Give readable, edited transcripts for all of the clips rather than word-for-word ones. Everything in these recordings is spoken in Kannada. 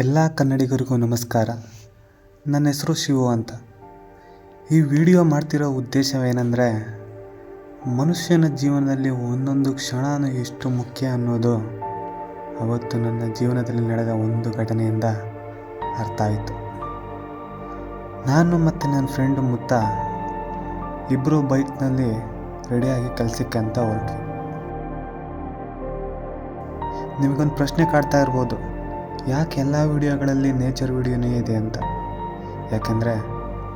ಎಲ್ಲ ಕನ್ನಡಿಗರಿಗೂ ನಮಸ್ಕಾರ. ನನ್ನ ಹೆಸರು ಶಿವು ಅಂತ. ಈ ವಿಡಿಯೋ ಮಾಡ್ತಿರೋ ಉದ್ದೇಶವೇನೆಂದರೆ, ಮನುಷ್ಯನ ಜೀವನದಲ್ಲಿ ಒಂದೊಂದು ಕ್ಷಣವೂ ಎಷ್ಟು ಮುಖ್ಯ ಅನ್ನೋದು ಅವತ್ತು ನನ್ನ ಜೀವನದಲ್ಲಿ ನಡೆದ ಒಂದು ಘಟನೆಯಿಂದ ಅರ್ಥ ಆಯಿತು. ನಾನು ಮತ್ತು ನನ್ನ ಫ್ರೆಂಡು ಮುತ್ತ ಇಬ್ಬರು ಬೈಕ್ನಲ್ಲಿ ರೆಡಿಯಾಗಿ ಕೆಲಸಕ್ಕೆ ಅಂತ ಹೊರಟ್ವಿ. ನಿಮಗೊಂದು ಪ್ರಶ್ನೆ ಕಾಡ್ತಾ ಇರ್ಬೋದು, ಯಾಕೆ ಎಲ್ಲ ವಿಡಿಯೋಗಳಲ್ಲಿ ನೇಚರ್ ವಿಡಿಯೋನೇ ಇದೆ ಅಂತ. ಯಾಕೆಂದರೆ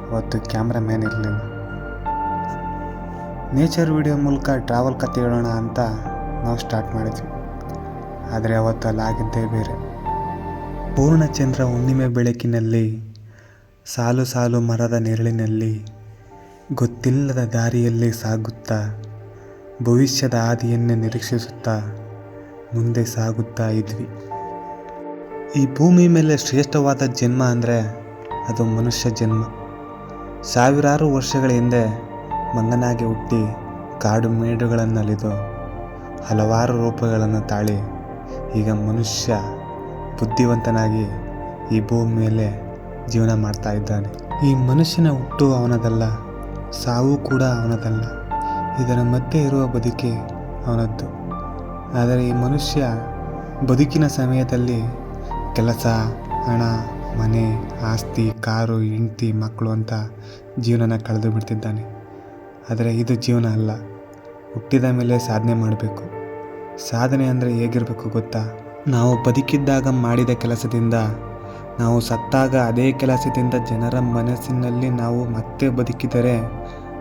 ಅವತ್ತು ಕ್ಯಾಮ್ರಾಮ್ಯಾನ್ ಇರಲಿಲ್ಲ. ನೇಚರ್ ವಿಡಿಯೋ ಮೂಲಕ ಟ್ರಾವೆಲ್ ಕತೆ ಹೇಳೋಣ ಅಂತ ನಾವು ಸ್ಟಾರ್ಟ್ ಮಾಡಿದ್ವಿ. ಆದರೆ ಅವತ್ತು ಅಲ್ಲಾಗಿದ್ದೇ ಬೇರೆ. ಪೂರ್ಣಚಂದ್ರ ಹುಣ್ಣಿಮೆ ಬೆಳಕಿನಲ್ಲಿ, ಸಾಲು ಸಾಲು ಮರದ ನೆರಳಿನಲ್ಲಿ, ಗೊತ್ತಿಲ್ಲದ ದಾರಿಯಲ್ಲಿ ಸಾಗುತ್ತಾ, ಭವಿಷ್ಯದ ಹಾದಿಯನ್ನೇ ನಿರೀಕ್ಷಿಸುತ್ತಾ ಮುಂದೆ ಸಾಗುತ್ತಾ ಇದ್ವಿ. ಈ ಭೂಮಿ ಮೇಲೆ ಶ್ರೇಷ್ಠವಾದ ಜನ್ಮ ಅಂದರೆ ಅದು ಮನುಷ್ಯ ಜನ್ಮ. ಸಾವಿರಾರು ವರ್ಷಗಳ ಹಿಂದೆ ಮಂಗನಾಗಿ ಹುಟ್ಟಿ ಕಾಡು ಮೇಡುಗಳನ್ನಲಿದು ಹಲವಾರು ರೂಪಗಳನ್ನು ತಾಳಿ ಈಗ ಮನುಷ್ಯ ಬುದ್ಧಿವಂತನಾಗಿ ಈ ಭೂಮಿ ಮೇಲೆ ಜೀವನ ಮಾಡ್ತಾ ಇದ್ದಾನೆ. ಈ ಮನುಷ್ಯನ ಹುಟ್ಟು ಅವನದಲ್ಲ, ಸಾವು ಕೂಡ ಅವನದಲ್ಲ. ಇದರ ಮಧ್ಯೆ ಇರುವ ಬದುಕೆ ಅವನದ್ದು. ಆದರೆ ಈ ಮನುಷ್ಯ ಬದುಕಿನ ಸಮಯದಲ್ಲಿ ಕೆಲಸ, ಹಣ, ಮನೆ, ಆಸ್ತಿ, ಕಾರು, ಹೆಂಡತಿ, ಮಕ್ಕಳು ಅಂತ ಜೀವನನ ಕಳೆದು ಬಿಡ್ತಿದ್ದಾನೆ. ಆದರೆ ಇದು ಜೀವನ ಅಲ್ಲ. ಹುಟ್ಟಿದ ಮೇಲೆ ಸಾಧನೆ ಮಾಡಬೇಕು. ಸಾಧನೆ ಅಂದರೆ ಹೇಗಿರಬೇಕು ಗೊತ್ತಾ? ನಾವು ಬದುಕಿದ್ದಾಗ ಮಾಡಿದ ಕೆಲಸದಿಂದ, ನಾವು ಸತ್ತಾಗ ಅದೇ ಕೆಲಸದಿಂದ ಜನರ ಮನಸ್ಸಿನಲ್ಲಿ ನಾವು ಮತ್ತೆ ಬದುಕಿದರೆ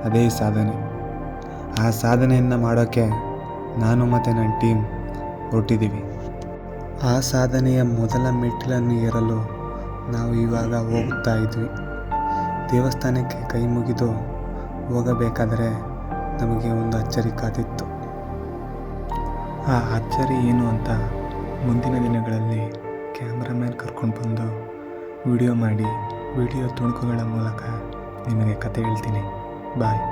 ಅದೇ ಸಾಧನೆ. ಆ ಸಾಧನೆಯನ್ನು ಮಾಡೋಕ್ಕೆ ನಾನು ಮತ್ತು ನನ್ನ ಟೀಮ್ ಹೊರಟಿದ್ದೀವಿ. ಆ ಸಾಧನೆಯ ಮೊದಲ ಮೆಟ್ಟಿಲನ್ನು ಏರಲು ನಾವು ಇವಾಗ ಹೋಗುತ್ತಾ ಇದ್ವಿ. ದೇವಸ್ಥಾನಕ್ಕೆ ಕೈ ಮುಗಿದು ಹೋಗಬೇಕಾದರೆ ನಮಗೆ ಒಂದು ಅಚ್ಚರಿ ಕಾದಿತ್ತು. ಆ ಅಚ್ಚರಿ ಏನು ಅಂತ ಮುಂದಿನ ದಿನಗಳಲ್ಲಿ ಕ್ಯಾಮ್ರಾಮ್ಯಾನ್ ಕರ್ಕೊಂಡು ಬಂದು ವಿಡಿಯೋ ಮಾಡಿ, ವಿಡಿಯೋ ತುಣುಕುಗಳ ಮೂಲಕ ನಿಮಗೆ ಕತೆ ಹೇಳ್ತೀನಿ. ಬಾಯ್.